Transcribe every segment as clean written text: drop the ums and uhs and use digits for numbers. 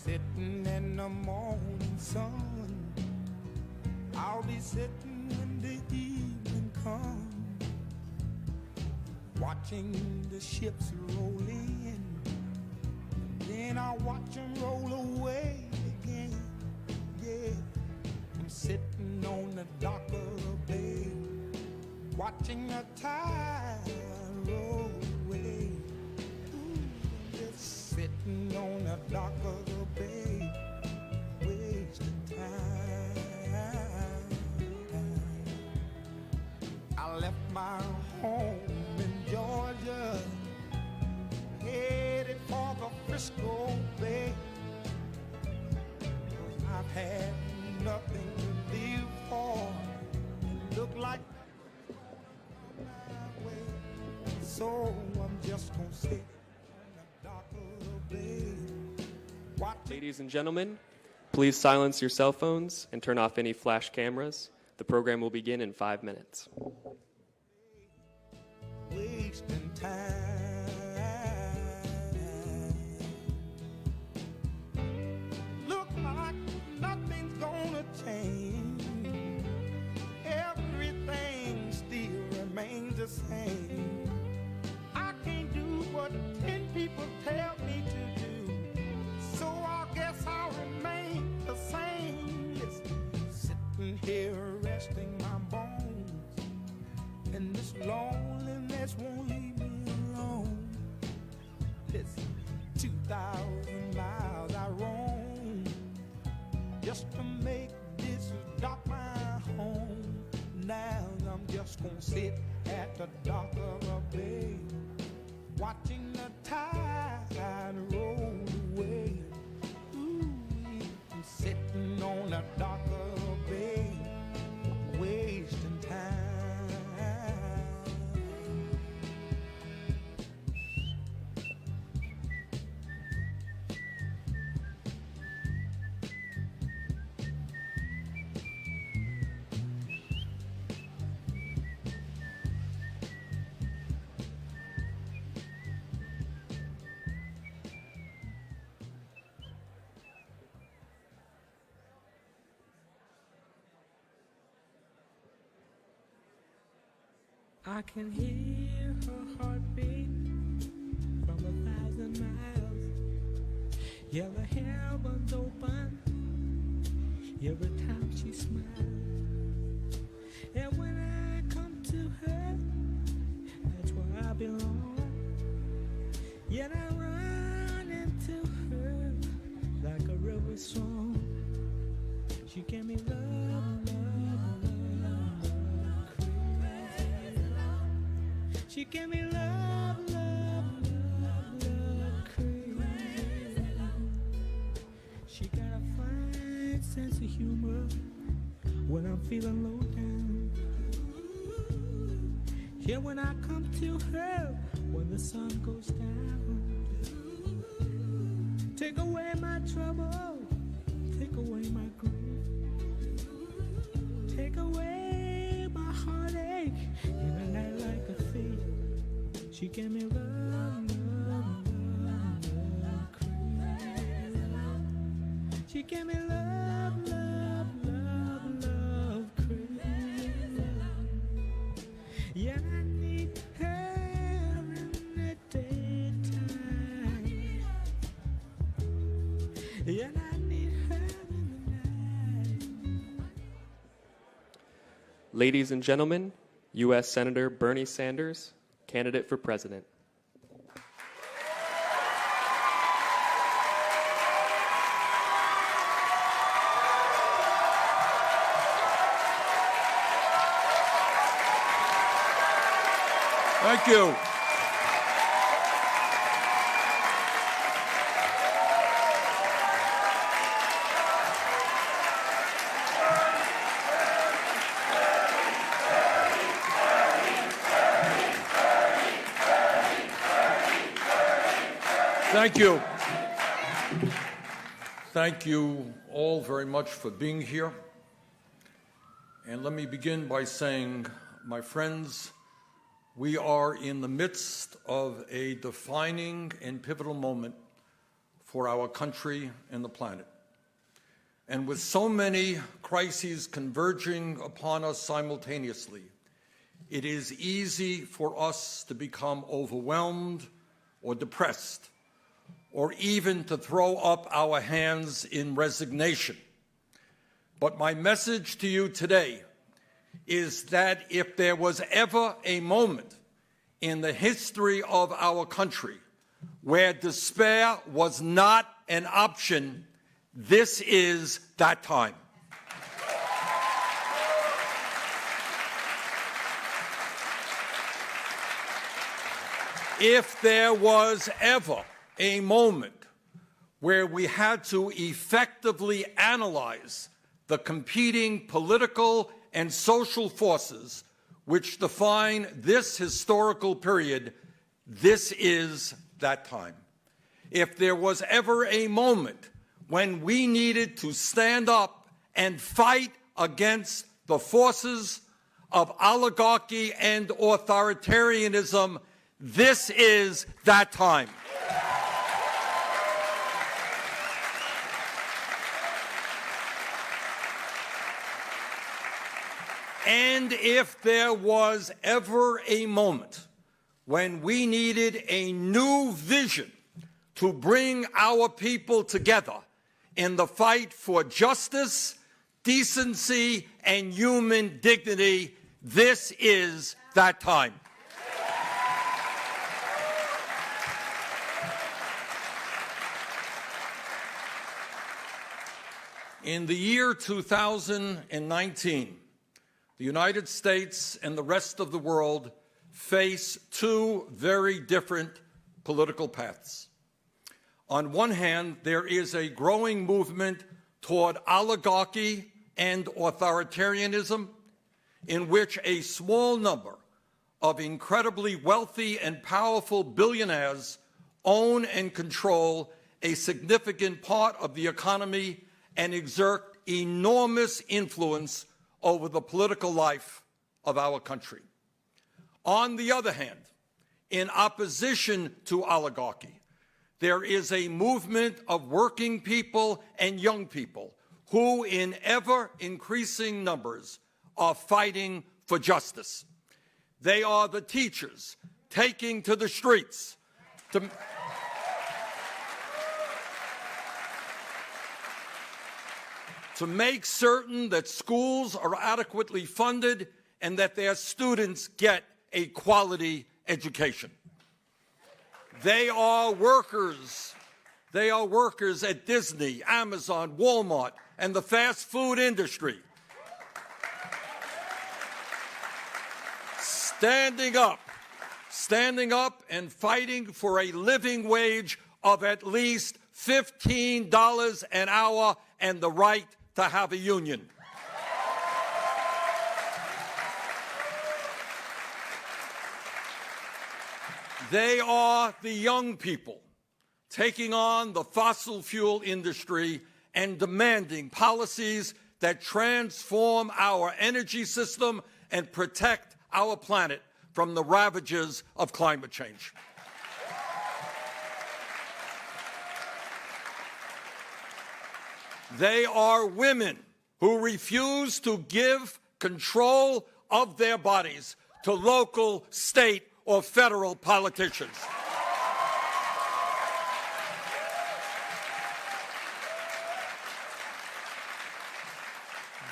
sitting in the morning sun. I'll be sitting when the evening comes, watching the ships roll in, and then I'll watch them roll away again. Yeah, I'm sitting on the dock of the bay, watching the tide roll away. Ooh, just sitting on the dock of the bay, wasting time. I left my home in Georgia, headed for the Frisco Bay. I've had nothing to live for, it looked like my way. So I'm just gonna sit on the dock of the bay. Ladies and gentlemen, please silence your cell phones and turn off any flash cameras. The program will begin in 5 minutes. Wasting time. Look like nothing's gonna change. Everything still remains the same. I can't do what 10 people tell me to do, so I guess I'll remain the same. Listen, sitting here resting my bones, and this loneliness won't leave me alone. Listen, 2,000 miles I roam just to make this dock my home. Now I'm just gonna sit at the dock of a bay, watching the tide roll away. Ooh, I'm sitting on the dock of a bay, wasting time. I can hear her heartbeat from 1,000 miles. Yeah, the heavens open every time she smiles. And when I come to her, that's where I belong. Yet I run into her like a river song. She gave me love, love, love, crazy love. She gave me love, love, love, love, crazy love. She got a fine sense of humor when I'm feeling low down. Yeah, when I come to her, when the sun goes down. Take away my trouble, take away my grief, take away my heartache in a night like a thief. She gave me love, love, love, love, crazy love. She gave me love, love, love, love, crazy love. Yeah, I need her in the daytime. Yeah, I need her in the night. Ladies and gentlemen, U.S. Senator Bernie Sanders, candidate for president. Thank you. Thank you. Thank you all very much for being here. And let me begin by saying, my friends, we are in the midst of a defining and pivotal moment for our country and the planet. And with so many crises converging upon us simultaneously, it is easy for us to become overwhelmed or depressed, or even to throw up our hands in resignation. But my message to you today is that if there was ever a moment in the history of our country where despair was not an option, this is that time. If there was ever a moment where we had to effectively analyze the competing political and social forces which define this historical period, this is that time. If there was ever a moment when we needed to stand up and fight against the forces of oligarchy and authoritarianism, this is that time. And if there was ever a moment when we needed a new vision to bring our people together in the fight for justice, decency, and human dignity, this is that time. In the year 2019, the United States and the rest of the world face two very different political paths. On one hand, there is a growing movement toward oligarchy and authoritarianism, in which a small number of incredibly wealthy and powerful billionaires own and control a significant part of the economy and exert enormous influence over the political life of our country. On the other hand, in opposition to oligarchy, there is a movement of working people and young people who, in ever-increasing numbers, are fighting for justice. They are the teachers taking to the streets to make certain that schools are adequately funded and that their students get a quality education. They are workers. They are workers at Disney, Amazon, Walmart, and the fast food industry. Standing up and fighting for a living wage of at least $15 an hour and the right to have a union. They are the young people taking on the fossil fuel industry and demanding policies that transform our energy system and protect our planet from the ravages of climate change. They are women who refuse to give control of their bodies to local, state, or federal politicians.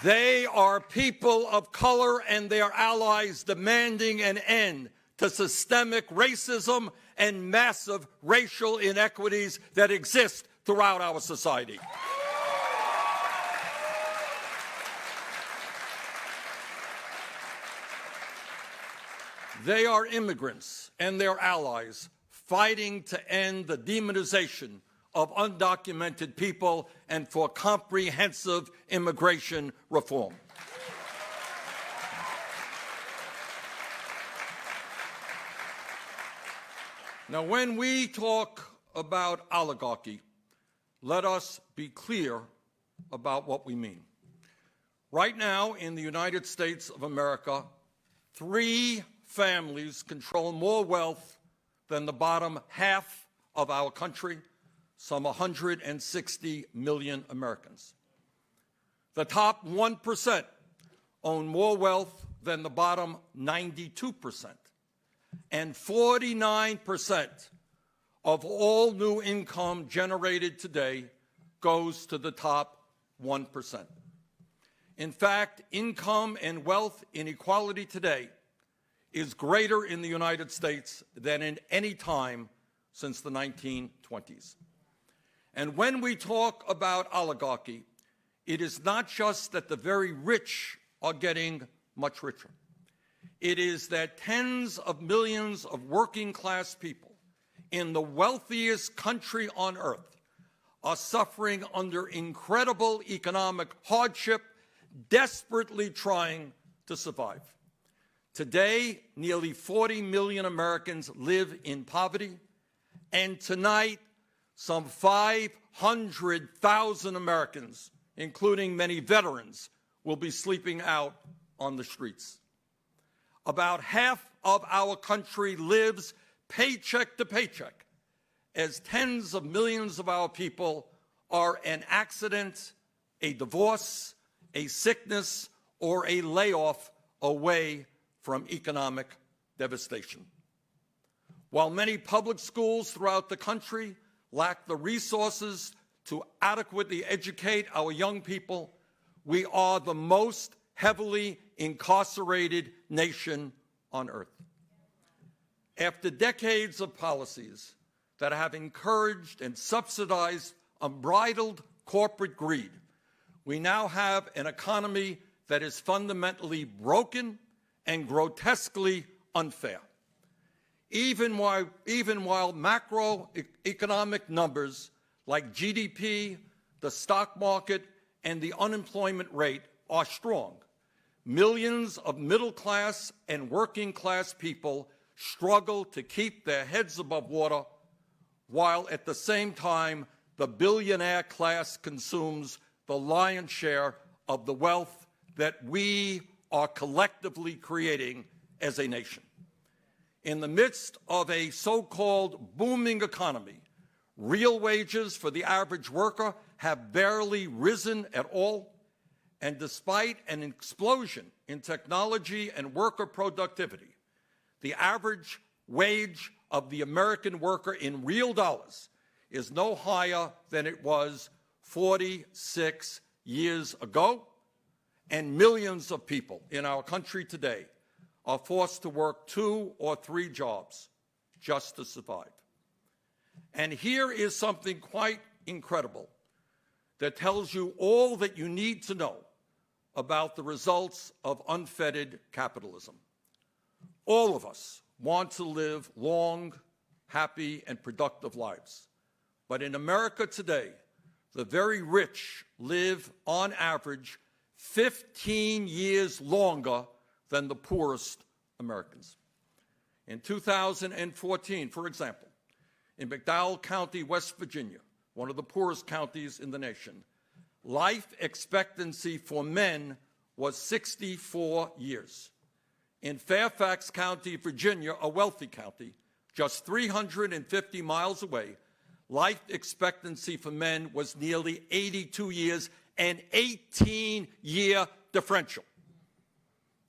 They are people of color and their allies demanding an end to systemic racism and massive racial inequities that exist throughout our society. They are immigrants and their allies fighting to end the demonization of undocumented people and for comprehensive immigration reform. Now, when we talk about oligarchy, let us be clear about what we mean. Right now, in the United States of America, 3 families control more wealth than the bottom half of our country, some 160 million Americans. The top 1% own more wealth than the bottom 92%, and 49% of all new income generated today goes to the top 1%. In fact, income and wealth inequality today is greater in the United States than in any time since the 1920s. And when we talk about oligarchy, it is not just that the very rich are getting much richer. It is that tens of millions of working class people in the wealthiest country on earth are suffering under incredible economic hardship, desperately trying to survive. Today, nearly 40 million Americans live in poverty, and tonight, some 500,000 Americans, including many veterans, will be sleeping out on the streets. About half of our country lives paycheck to paycheck, as tens of millions of our people are an accident, a divorce, a sickness, or a layoff away from economic devastation. While many public schools throughout the country lack the resources to adequately educate our young people, we are the most heavily incarcerated nation on earth. After decades of policies that have encouraged and subsidized unbridled corporate greed, we now have an economy that is fundamentally broken and grotesquely unfair. Even while macroeconomic numbers like GDP, the stock market, and the unemployment rate are strong, millions of middle-class and working-class people struggle to keep their heads above water, while at the same time the billionaire class consumes the lion's share of the wealth that we are collectively creating as a nation. In the midst of a so-called booming economy, real wages for the average worker have barely risen at all, and despite an explosion in technology and worker productivity, the average wage of the American worker in real dollars is no higher than it was 46 years ago, and millions of people in our country today are forced to work 2 or 3 jobs just to survive. And here is something quite incredible that tells you all that you need to know about the results of unfettered capitalism. All of us want to live long, happy, and productive lives. But in America today, the very rich live, on average, 15 years longer than the poorest Americans. In 2014, for example, in McDowell County, West Virginia, one of the poorest counties in the nation, life expectancy for men was 64 years. In Fairfax County, Virginia, a wealthy county, just 350 miles away, life expectancy for men was nearly 82 years, an 18-year differential.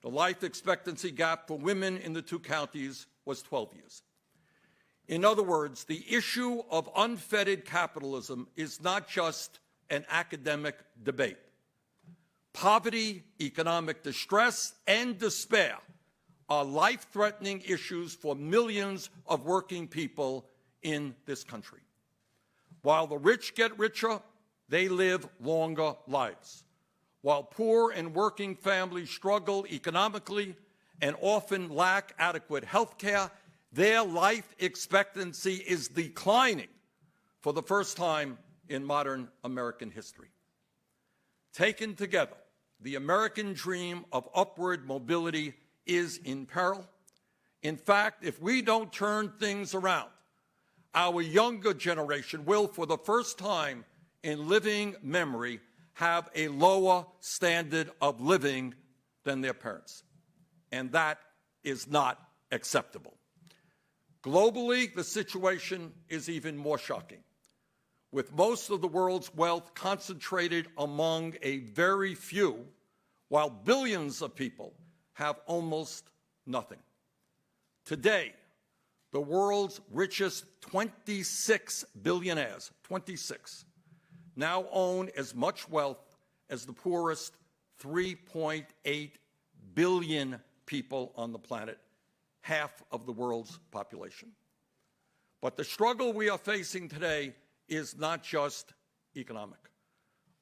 The life expectancy gap for women in the 2 counties was 12 years. In other words, the issue of unfettered capitalism is not just an academic debate. Poverty, economic distress, and despair are life-threatening issues for millions of working people in this country. While the rich get richer, they live longer lives. While poor and working families struggle economically and often lack adequate health care, their life expectancy is declining for the first time in modern American history. Taken together, the American dream of upward mobility is in peril. In fact, if we don't turn things around, our younger generation will, for the first time in living memory, have a lower standard of living than their parents. And that is not acceptable. Globally, the situation is even more shocking. with most of the world's wealth concentrated among a very few, while billions of people have almost nothing. Today, the world's richest 26 billionaires, 26, now own as much wealth as the poorest 3.8 billion people on the planet, half of the world's population. But the struggle we are facing today is not just economic.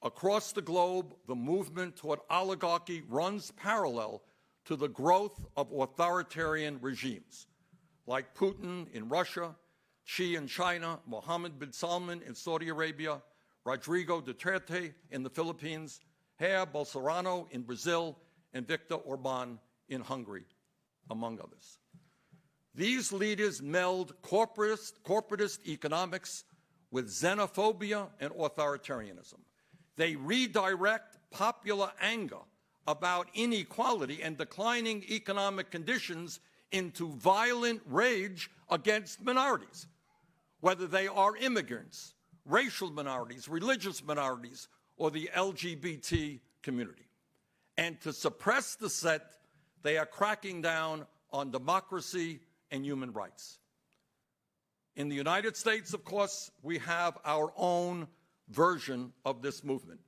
Across the globe, the movement toward oligarchy runs parallel to the growth of authoritarian regimes, like Putin in Russia, Xi in China, Mohammed bin Salman in Saudi Arabia, Rodrigo Duterte in the Philippines, Jair Bolsonaro in Brazil, and Viktor Orban in Hungary, among others. These leaders meld corporatist economics with xenophobia and authoritarianism. They redirect popular anger about inequality and declining economic conditions into violent rage against minorities, whether they are immigrants, racial minorities, religious minorities, or the LGBT community. And to suppress dissent, they are cracking down on democracy and human rights. In the United States, of course, we have our own version of this movement,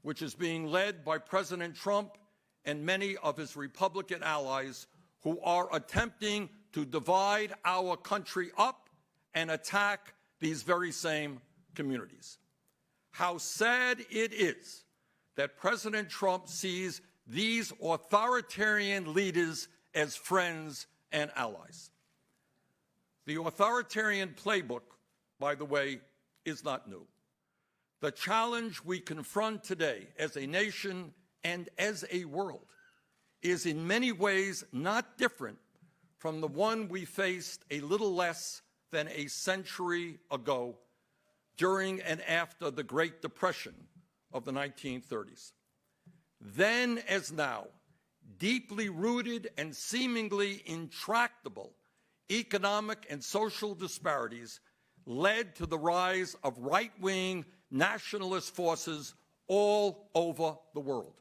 which is being led by President Trump and many of his Republican allies who are attempting to divide our country up and attack these very same communities. How sad it is that President Trump sees these authoritarian leaders as friends and allies. The authoritarian playbook, by the way, is not new. The challenge we confront today as a nation and as a world is in many ways not different from the one we faced a little less than a century ago during and after the Great Depression of the 1930s. Then as now, deeply rooted and seemingly intractable economic and social disparities led to the rise of right-wing nationalist forces all over the world.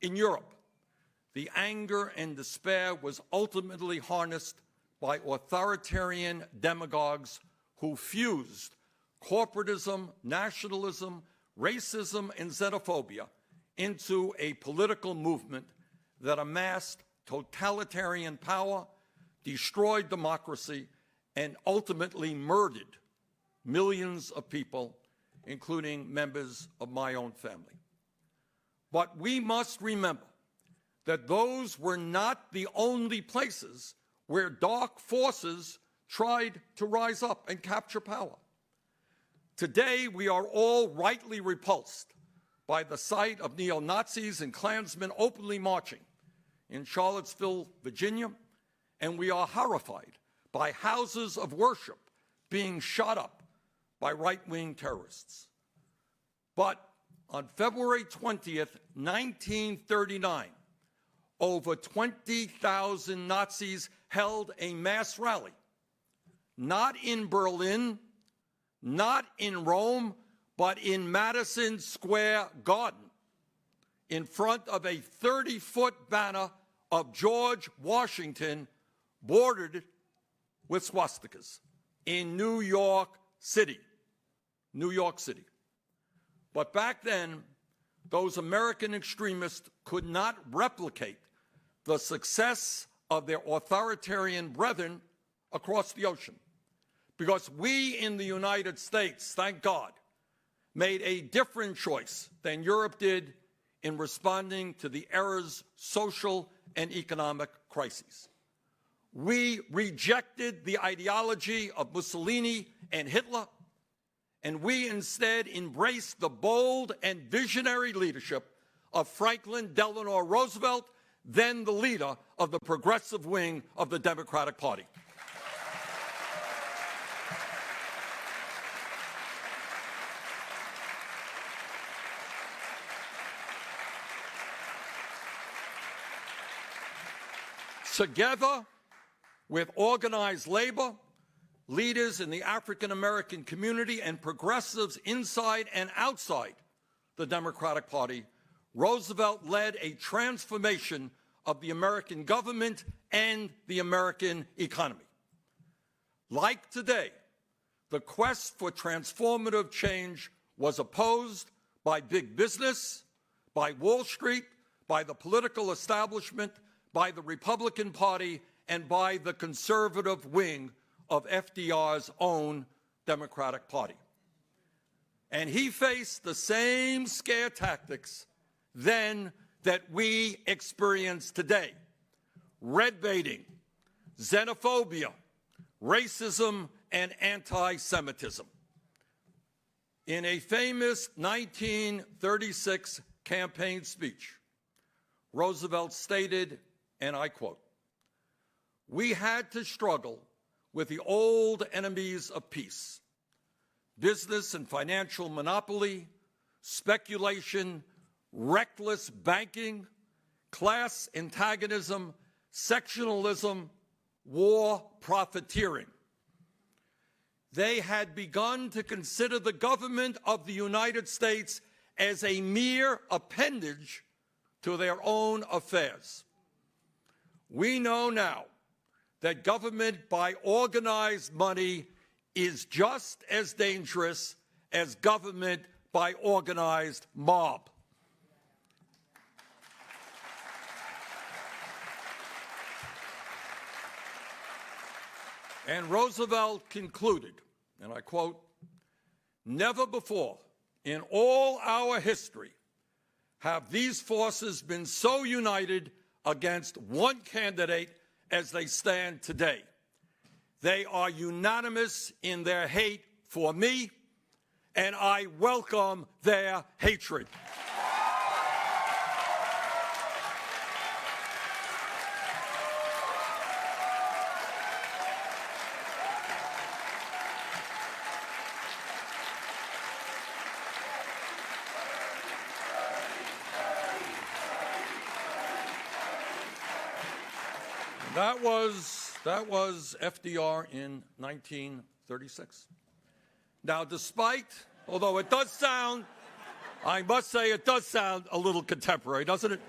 In Europe, the anger and despair was ultimately harnessed by authoritarian demagogues who fused corporatism, nationalism, racism, and xenophobia into a political movement that amassed totalitarian power, destroyed democracy, and ultimately murdered millions of people, including members of my own family. But we must remember that those were not the only places where dark forces tried to rise up and capture power. Today, we are all rightly repulsed by the sight of neo-Nazis and Klansmen openly marching in Charlottesville, Virginia, and we are horrified by houses of worship being shot up by right-wing terrorists. But on February 20th, 1939, over 20,000 Nazis held a mass rally, not in Berlin, not in Rome, but in Madison Square Garden, in front of a 30-foot banner of George Washington bordered with swastikas in New York City. New York City. But back then, those American extremists could not replicate the success of their authoritarian brethren across the ocean, because we in the United States, thank God, made a different choice than Europe did in responding to the era's social and economic crises. We rejected the ideology of Mussolini and Hitler, and we instead embraced the bold and visionary leadership of Franklin Delano Roosevelt, then the leader of the progressive wing of the Democratic Party. Together with organized labor, leaders in the African American community and progressives inside and outside the Democratic Party, Roosevelt led a transformation of the American government and the American economy. Like today, the quest for transformative change was opposed by big business, by Wall Street, by the political establishment, by the Republican Party, and by the conservative wing of FDR's own Democratic Party. And he faced the same scare tactics then that we experience today: red baiting, xenophobia, racism, and anti-Semitism. In a famous 1936 campaign speech, Roosevelt stated, and I quote, "We had to struggle with the old enemies of peace: business and financial monopoly, speculation, reckless banking, class antagonism, sectionalism, war profiteering." They had begun to consider the government of the United States as a mere appendage to their own affairs. We know now that government by organized money is just as dangerous as government by organized mob. And Roosevelt concluded, and I quote, "Never before in all our history have these forces been so united against one candidate as they stand today. They are unanimous in their hate for me, and I welcome their hatred." That was FDR in 1936. Now, although it does sound, I must say it does sound a little contemporary, doesn't it?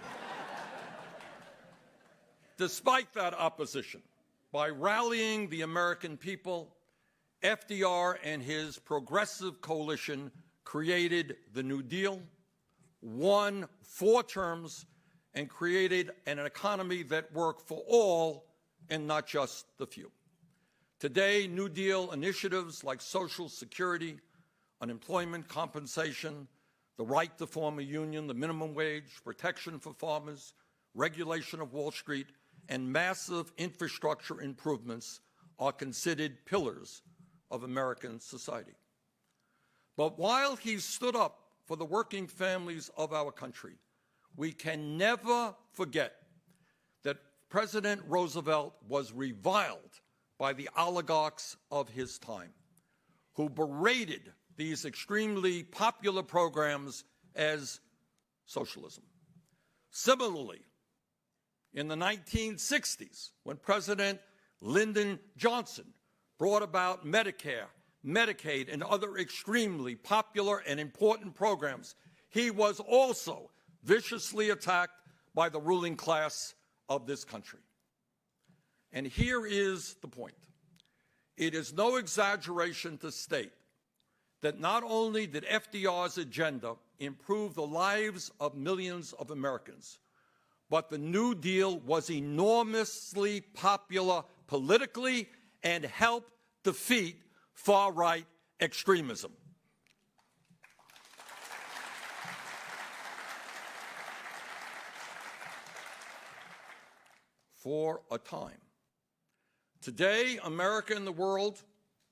Despite that opposition, by rallying the American people, FDR and his progressive coalition created the New Deal, won 4 terms, and created an economy that worked for all and not just the few. Today, New Deal initiatives like Social Security, unemployment compensation, the right to form a union, the minimum wage, protection for farmers, regulation of Wall Street, and massive infrastructure improvements are considered pillars of American society. But while he stood up for the working families of our country, we can never forget that President Roosevelt was reviled by the oligarchs of his time, who berated these extremely popular programs as socialism. Similarly, in the 1960s, when President Lyndon Johnson brought about Medicare, Medicaid, and other extremely popular and important programs, he was also viciously attacked by the ruling class of this country. And here is the point. It is no exaggeration to state that not only did FDR's agenda improve the lives of millions of Americans, but the New Deal was enormously popular politically and helped defeat far-right extremism. For a time. Today, America and the world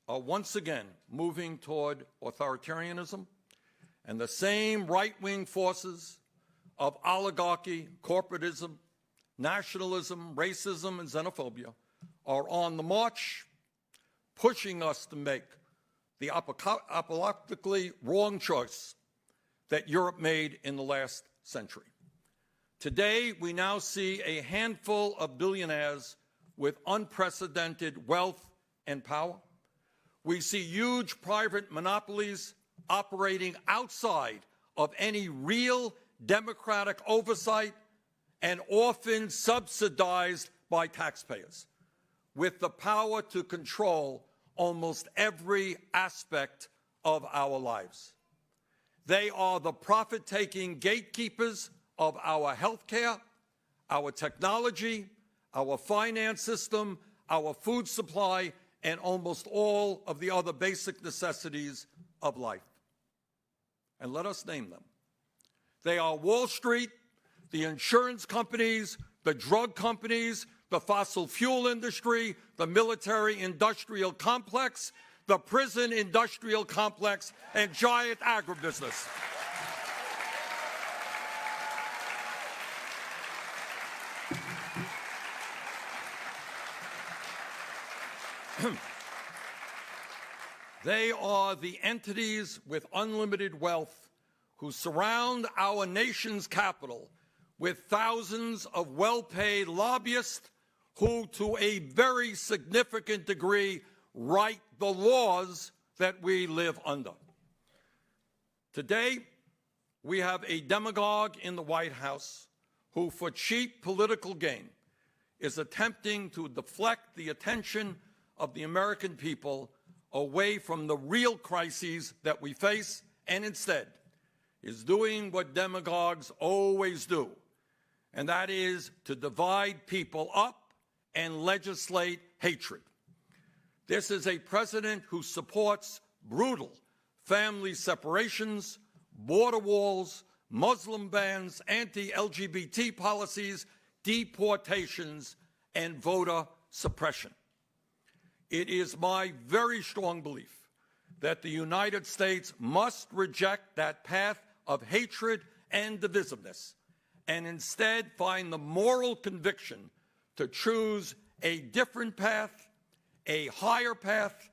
are once again moving toward authoritarianism, and the same right-wing forces of oligarchy, corporatism, nationalism, racism, and xenophobia are on the march, pushing us to make the apocalyptically wrong choice that Europe made in the last century. Today, we now see a handful of billionaires with unprecedented wealth and power We see huge private monopolies operating outside of any real democratic oversight and often subsidized by taxpayers, with the power to control almost every aspect of our lives. They are the profit-taking gatekeepers of our healthcare, our technology, our finance system, our food supply, and almost all of the other basic necessities of life. And let us name them. They are Wall Street, the insurance companies, the drug companies, the fossil fuel industry, the military-industrial complex, the prison-industrial complex, and giant agribusiness. They are the entities with unlimited wealth who surround our nation's capital with thousands of well-paid lobbyists who, to a very significant degree, write the laws that we live under. Today, we have a demagogue in the White House who, for cheap political gain, is attempting to deflect the attention of the American people away from the real crises that we face, and instead is doing what demagogues always do, and that is to divide people up and legislate hatred. This is a president who supports brutal family separations, border walls, Muslim bans, anti-LGBT policies, deportations, and voter suppression. It is my very strong belief that the United States must reject that path of hatred and divisiveness and instead find the moral conviction to choose a different path, a higher path,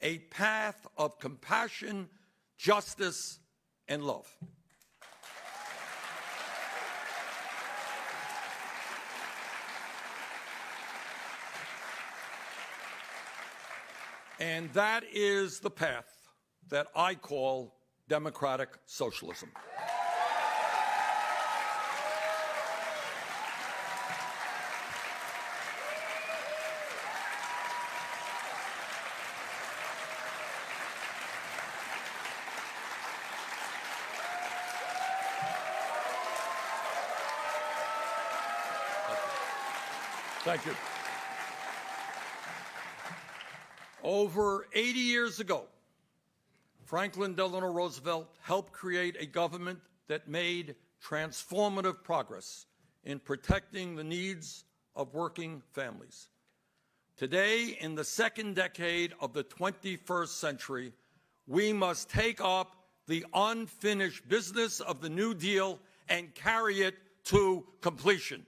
a path of compassion, justice, and love. And that is the path that I call democratic socialism. Thank you. Over 80 years ago, Franklin Delano Roosevelt helped create a government that made transformative progress in protecting the needs of working families. Today, in the second decade of the 21st century, we must take up the unfinished business of the New Deal and carry it to completion.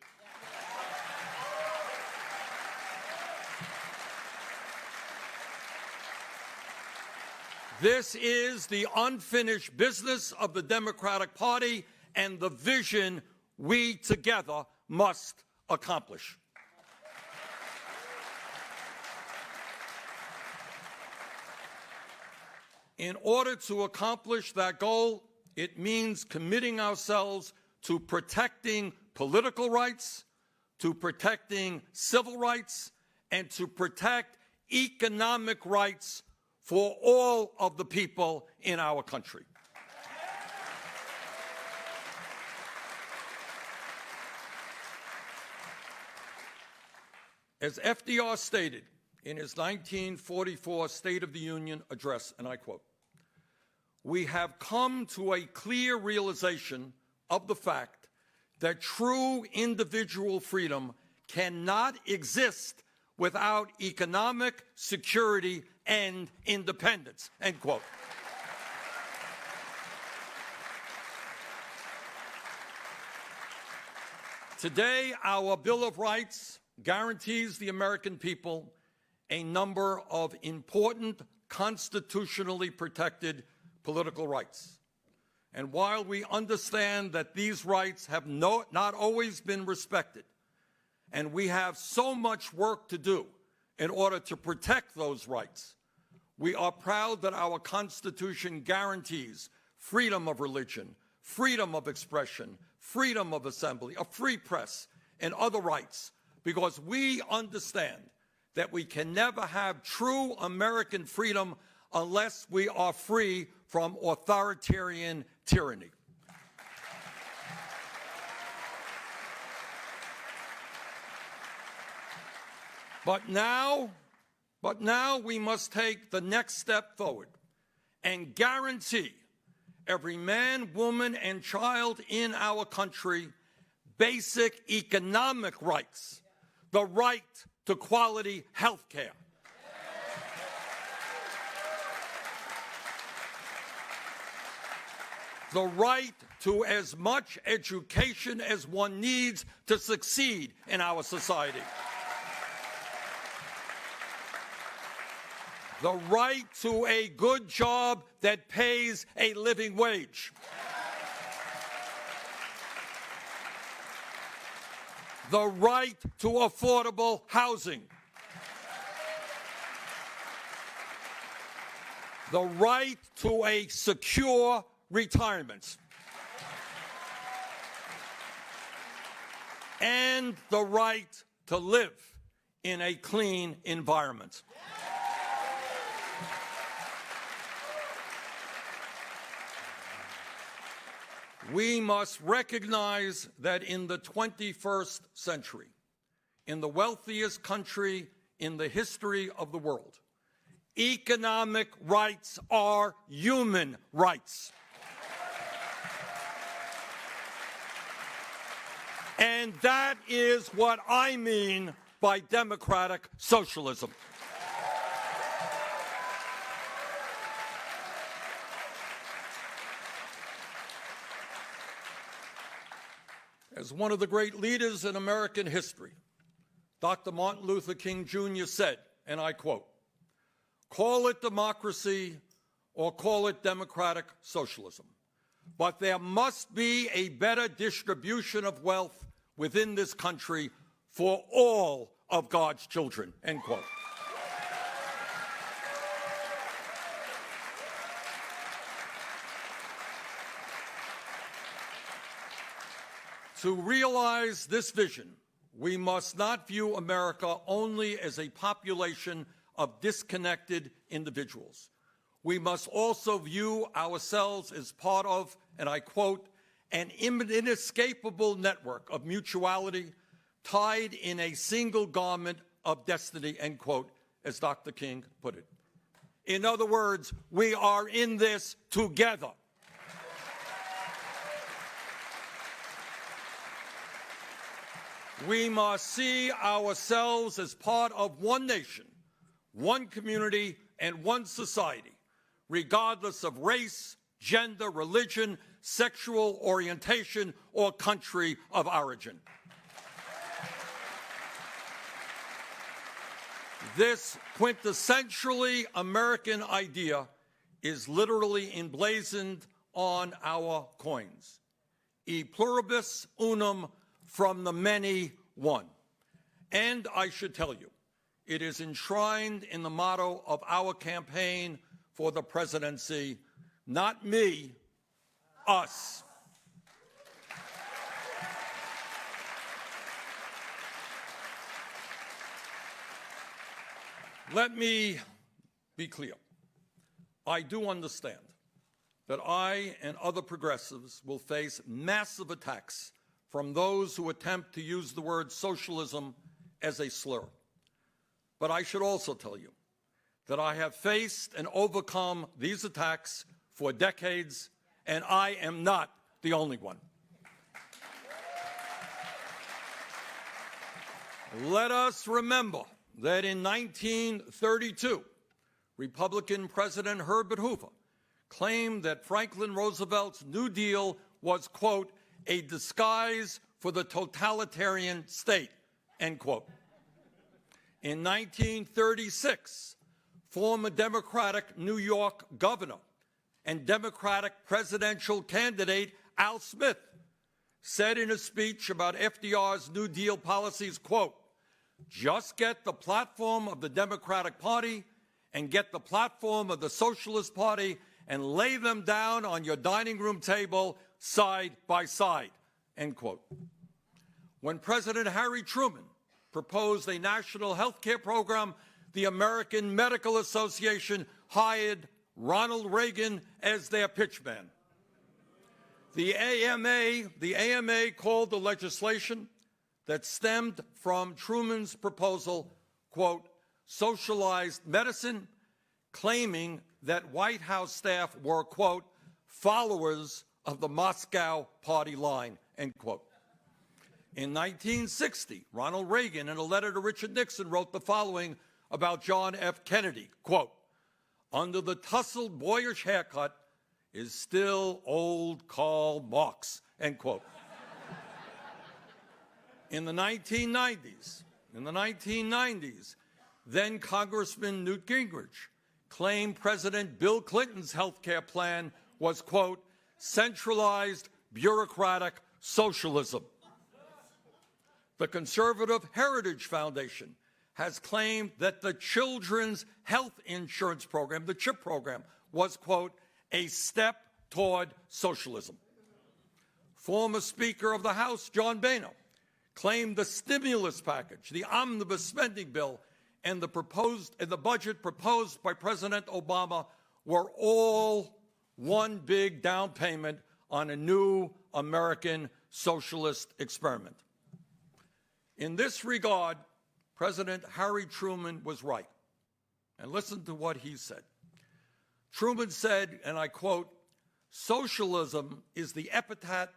This is the unfinished business of the Democratic Party and the vision we together must accomplish. In order to accomplish that goal, it means committing ourselves to protecting political rights, to protecting civil rights, and to protect economic rights for all of the people in our country. As FDR stated in his 1944 State of the Union address, and I quote, "We have come to a clear realization of the fact that true individual freedom cannot exist without economic security and independence," end quote. Today, our Bill of Rights guarantees the American people a number of important constitutionally protected political rights. And while we understand that these rights have not always been respected, and we have so much work to do in order to protect those rights, We are proud that our Constitution guarantees freedom of religion, freedom of expression, freedom of assembly, a free press, and other rights, because we understand that we can never have true American freedom unless we are free from authoritarian tyranny. But now we must take the next step forward and guarantee every man, woman, and child in our country basic economic rights, the right to quality health care, the right to as much education as one needs to succeed in our society, the right to a good job that pays a living wage, the right to affordable housing, the right to a secure retirement, and the right to live in a clean environment. We must recognize that in the 21st century, in the wealthiest country in the history of the world, economic rights are human rights. And that is what I mean by democratic socialism. As one of the great leaders in American history, Dr. Martin Luther King Jr. said, and I quote, "Call it democracy or call it democratic socialism, but there must be a better distribution of wealth within this country for all of God's children," end quote. To realize this vision, we must not view America only as a population of disconnected individuals. We must also view ourselves as part of, and I quote, "an inescapable network of mutuality tied in a single garment of destiny," end quote, as Dr. King put it. In other words, we are in this together. We must see ourselves as part of one nation, one community, and one society, regardless of race, gender, religion, sexual orientation, or country of origin. This quintessentially American idea is literally emblazoned on our coins. E pluribus unum, from the many, one. And I should tell you, it is enshrined in the motto of our campaign for the presidency, not me, us. Let me be clear. I do understand that I and other progressives will face massive attacks from those who attempt to use the word socialism as a slur. But I should also tell you that I have faced and overcome these attacks for decades, and I am not the only one. Let us remember that in 1932, Republican President Herbert Hoover claimed that Franklin Roosevelt's New Deal was, quote, "a disguise for the totalitarian state," end quote. In 1936, former Democratic New York governor and Democratic presidential candidate Al Smith said in a speech about FDR's New Deal policies, quote, "just get the platform of the Democratic Party and get the platform of the Socialist Party and lay them down on your dining room table side by side, end quote. When President Harry Truman proposed a national health care program, the American Medical Association hired Ronald Reagan as their pitchman. The AMA called the legislation that stemmed from Truman's proposal, quote, socialized medicine, claiming that White House staff were, quote, followers of the Moscow party line, end quote. In 1960, Ronald Reagan, in a letter to Richard Nixon, wrote the following about John F. Kennedy, quote, under the tousled boyish haircut is still old Karl Marx, end quote. In the 1990s, then Congressman Newt Gingrich claimed President Bill Clinton's health care plan was, quote, centralized bureaucratic socialism. The Conservative Heritage Foundation has claimed that the Children's Health Insurance Program, the CHIP program, was, quote, a step toward socialism. Former Speaker of the House, John Boehner, claimed the stimulus package, the omnibus spending bill, and the budget proposed by President Obama were all one big down payment on a new American socialist experiment. In this regard, President Harry Truman was right. And listen to what he said. Truman said, and I quote, socialism is the epithet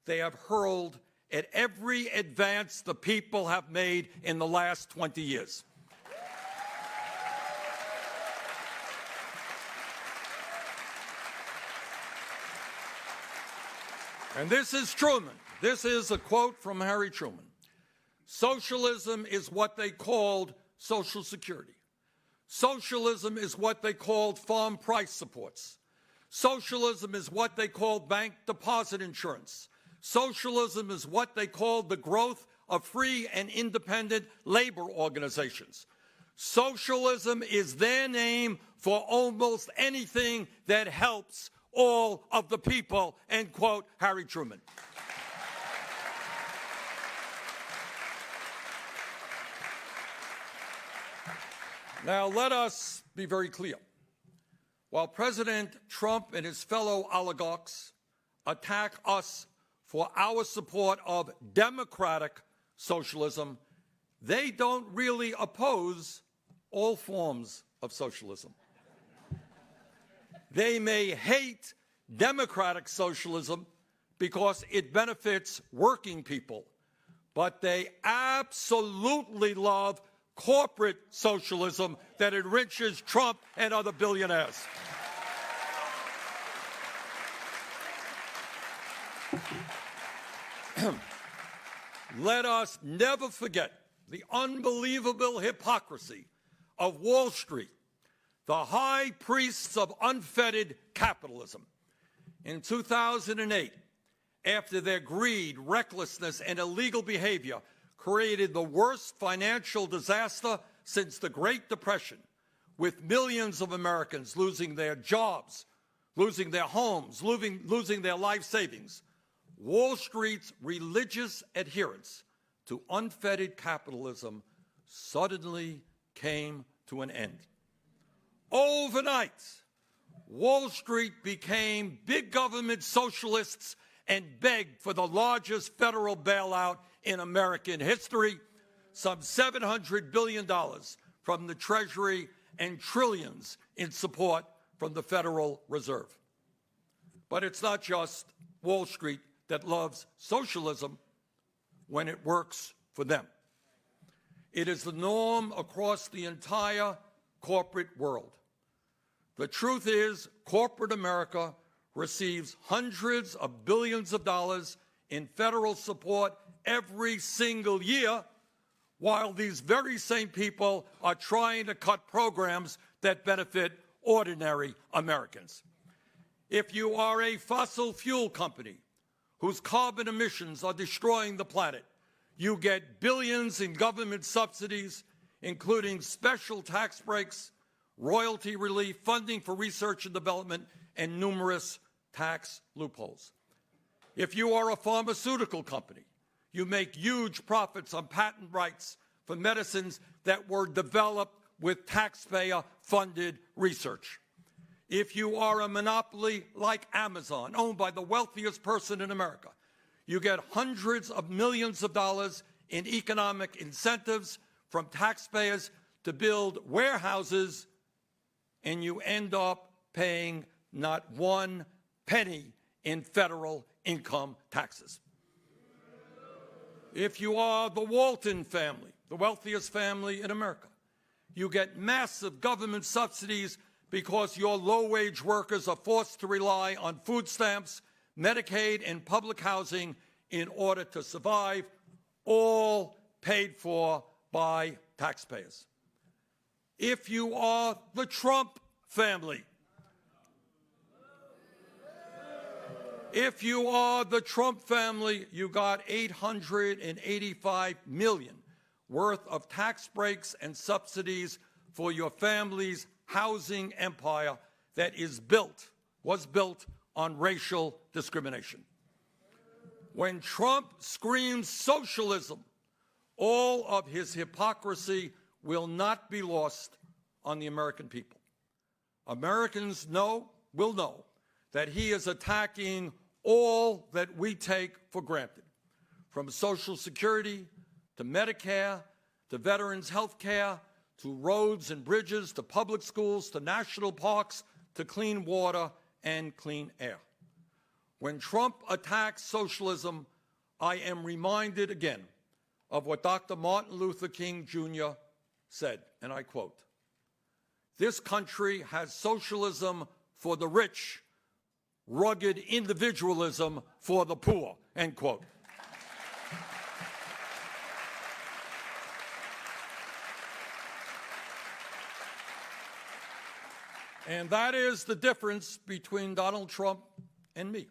they have hurled at every advance the people have made in the last 20 years. And this is Truman. This is a quote from Harry Truman. Socialism is what they called Social Security. Socialism is what they called farm price supports. Socialism is what they called bank deposit insurance. Socialism is what they called the growth of free and independent labor organizations. Socialism is their name for almost anything that helps all of the people, end quote, Harry Truman. Now, let us be very clear. While President Trump and his fellow oligarchs attack us for our support of democratic socialism, they don't really oppose all forms of socialism. They may hate democratic socialism because it benefits working people, but they absolutely love corporate socialism that enriches Trump and other billionaires. Let us never forget the unbelievable hypocrisy of Wall Street, the high priests of unfettered capitalism. In 2008, after their greed, recklessness, and illegal behavior created the worst financial disaster since the Great Depression, with millions of Americans losing their jobs, losing their homes, losing their life savings, Wall Street's religious adherence to unfettered capitalism suddenly came to an end. Overnight, Wall Street became big government socialists and begged for the largest federal bailout in American history, some $700 billion from the Treasury and trillions in support from the Federal Reserve. But it's not just Wall Street that loves socialism when it works for them. It is the norm across the entire corporate world. The truth is, corporate America receives hundreds of billions of dollars in federal support every single year, while these very same people are trying to cut programs that benefit ordinary Americans. If you are a fossil fuel company whose carbon emissions are destroying the planet, you get billions in government subsidies, including special tax breaks, royalty relief, funding for research and development, and numerous tax loopholes. If you are a pharmaceutical company, you make huge profits on patent rights for medicines that were developed with taxpayer-funded research. If you are a monopoly like Amazon, owned by the wealthiest person in America, you get hundreds of millions of dollars in economic incentives from taxpayers to build warehouses, and you end up paying not 1 penny in federal income taxes. If you are the Walton family, the wealthiest family in America, you get massive government subsidies because your low-wage workers are forced to rely on food stamps, Medicaid, and public housing in order to survive, all paid for by taxpayers. If you are the Trump family, you got $885 million worth of tax breaks and subsidies for your family's housing empire that was built on racial discrimination. When Trump screams socialism, all of his hypocrisy will not be lost on the American people. Americans will know that he is attacking all that we take for granted, from Social Security to Medicare to veterans' health care to roads and bridges to public schools to national parks to clean water and clean air. When Trump attacks socialism, I am reminded again of what Dr. Martin Luther King Jr. said, and I quote, "This country has socialism for the rich, rugged individualism for the poor," end quote. And that is the difference between Donald Trump and me.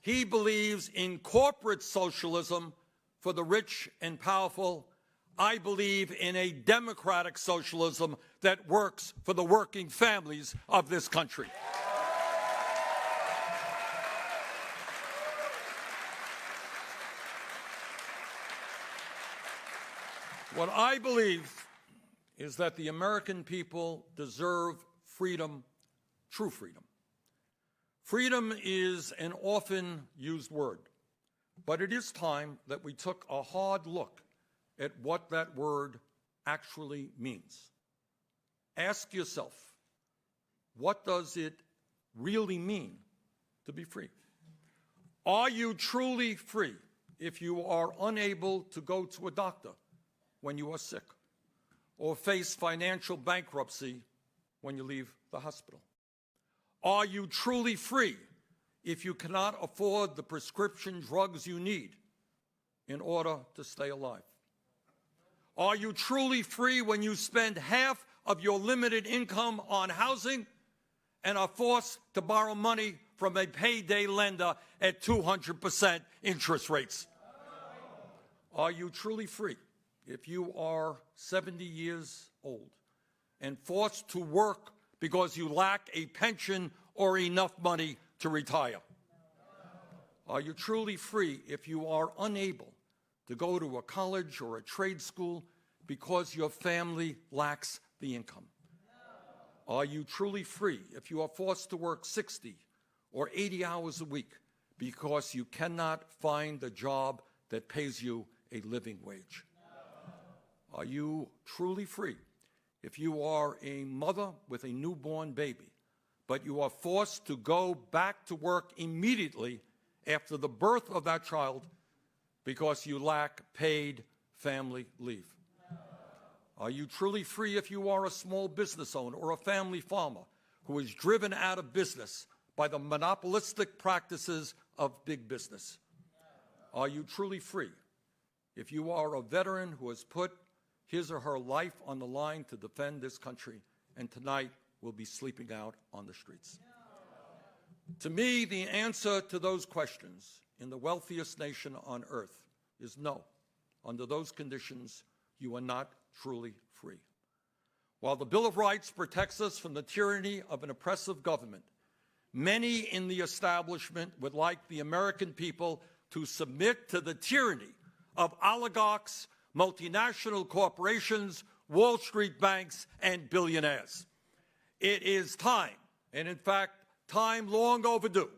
He believes in corporate socialism for the rich and powerful. I believe in a democratic socialism that works for the working families of this country. What I believe is that the American people deserve freedom, true freedom. Freedom is an often used word, but it is time that we took a hard look at what that word actually means. Ask yourself, what does it really mean to be free? Are you truly free if you are unable to go to a doctor when you are sick, or face financial bankruptcy when you leave the hospital? Are you truly free if you cannot afford the prescription drugs you need in order to stay alive? Are you truly free when you spend half of your limited income on housing and are forced to borrow money from a payday lender at 200% interest rates? Are you truly free if you are 70 years old and forced to work because you lack a pension or enough money to retire? Are you truly free if you are unable to go to a college or a trade school because your family lacks the income? Are you truly free if you are forced to work 60 or 80 hours a week because you cannot find a job that pays you a living wage? Are you truly free if you are a mother with a newborn baby, but you are forced to go back to work immediately after the birth of that child because you lack paid family leave? Are you truly free if you are a small business owner or a family farmer who is driven out of business by the monopolistic practices of big business? Are you truly free if you are a veteran who has put his or her life on the line to defend this country and tonight will be sleeping out on the streets? To me, the answer to those questions in the wealthiest nation on earth is no. Under those conditions, you are not truly free. While the Bill of Rights protects us from the tyranny of an oppressive government, many in the establishment would like the American people to submit to the tyranny of oligarchs, multinational corporations, Wall Street banks, and billionaires. It is time, and in fact, time long overdue,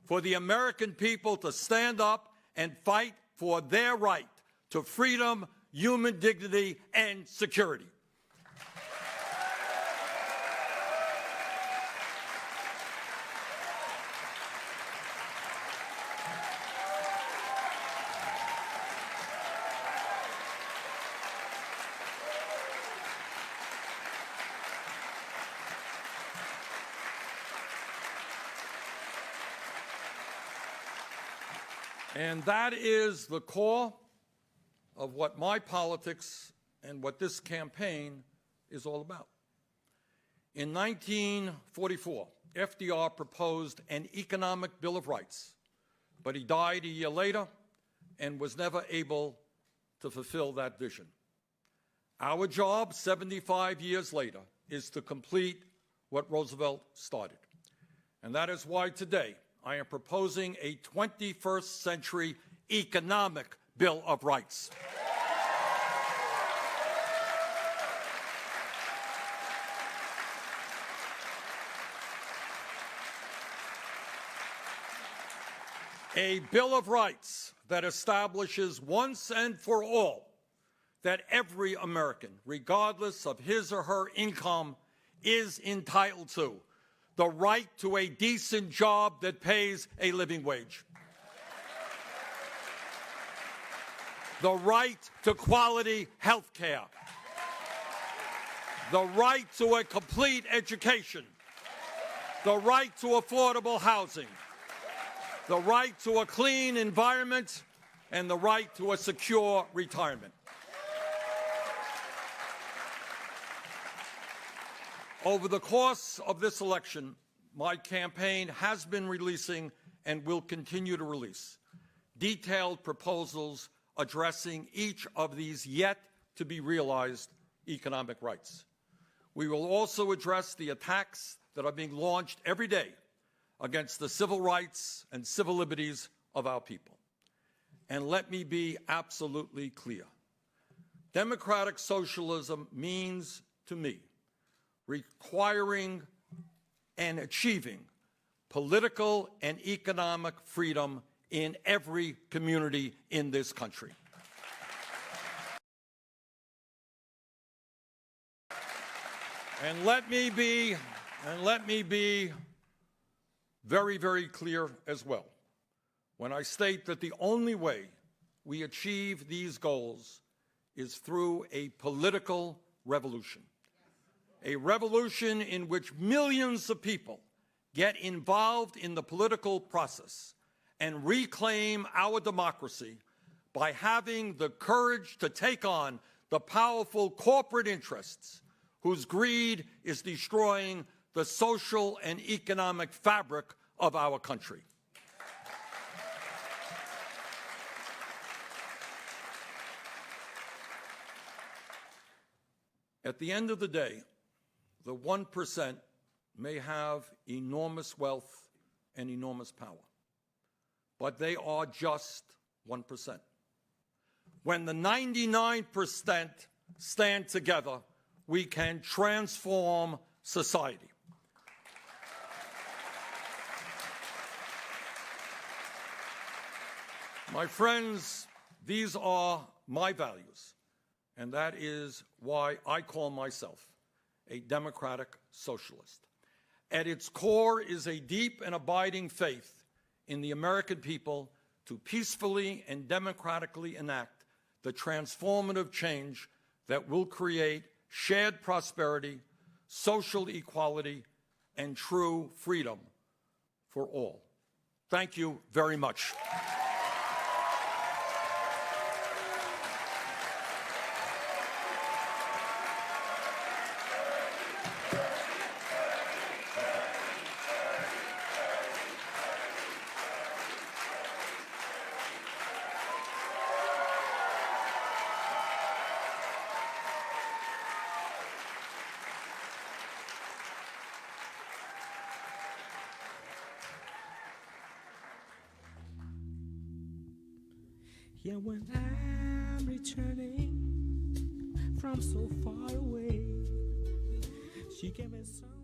for the American people to stand up and fight for their right to freedom, human dignity, and security. And that is the core of what my politics and what this campaign is all about. In 1944, FDR proposed an economic Bill of Rights, but he died a year later and was never able to fulfill that vision. Our job, 75 years later, is to complete what Roosevelt started. And that is why today I am proposing a 21st century economic Bill of Rights. A Bill of Rights that establishes once and for all that every American, regardless of his or her income, is entitled to the right to a decent job that pays a living wage, the right to quality health care, the right to a complete education, the right to affordable housing, the right to a clean environment, and the right to a secure retirement. Over the course of this election, my campaign has been releasing and will continue to release detailed proposals addressing each of these yet to be realized economic rights. We will also address the attacks that are being launched every day against the civil rights and civil liberties of our people. And let me be absolutely clear. Democratic socialism means to me requiring and achieving political and economic freedom in every community in this country. And let me be very, very clear as well when I state that the only way we achieve these goals is through a political revolution. A revolution in which millions of people get involved in the political process and reclaim our democracy by having the courage to take on the powerful corporate interests whose greed is destroying the social and economic fabric of our country. At the end of the day, the 1% may have enormous wealth and enormous power, but they are just 1%. When the 99% stand together, we can transform society. My friends, these are my values, and that is why I call myself a democratic socialist. At its core is a deep and abiding faith in the American people to peacefully and democratically enact the transformative change that will create shared prosperity, social equality, and true freedom for all. Thank you very much. Yeah, when I'm returning from so far away, she gave me some.